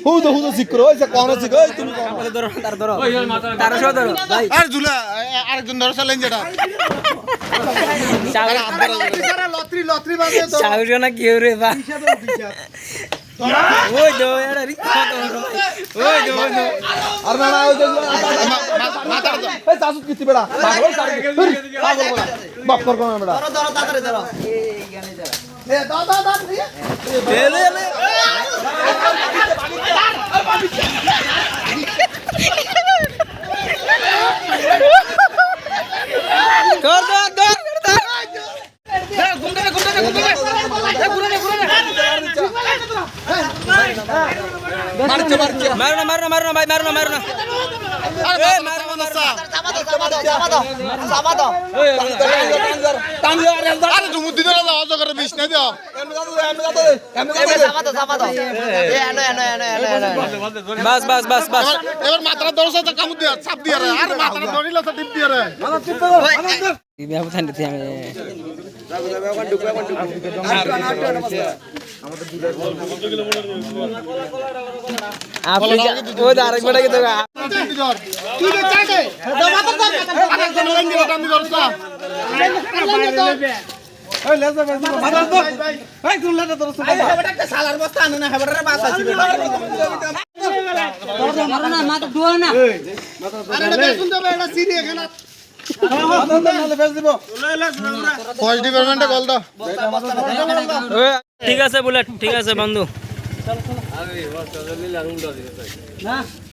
হুদো ঠিক করে ওই যে কোন আছে ওই তুমি ধরো তার ধরো তার সহ ধরো ভাই আর জুলা আরেকজন ধরো চ্যালেঞ্জ এটা লত্রি বাজে তো সাহস না কি রে ভাই ওই দো এর রিক্সা তো ওই দো আর না ওই যে মাথা এই সাসুত কিতি বেড়া পাগল সারি পাগল বলা বাপ কর কোন বেড়া ধরো তাড়াতাড়ি ধরো এই গানে ধরো এ দাদা লে লে ধর ধর ধর মারো না ভাই মারো না বাস এবার মাথাটা দরজা কামড় দিয়া চাপ দিয়া রে আর মাথাটা ধরিলা তো টিপ দিয়া রে ব্যবধান দিতে আমি আফ্রিকা ও আরেকবার কি দেবা তুই রে চাটে আরেকজন লাইন দিলা টানি দরজা এই লেজা মাথা তো এই তুই লেজা দরজা হেবাটা একটা সালার বস্তা আনো না হেবাটারে বাসা ছিল মারো না মাথা দুয়া না আরে এটা বেসুন দেবে এটা সিরি এখানে ফরেস্ট ডিপার্টমেন্টে কল দাও ঠিক আছে বুলেট ঠিক আছে বন্ধু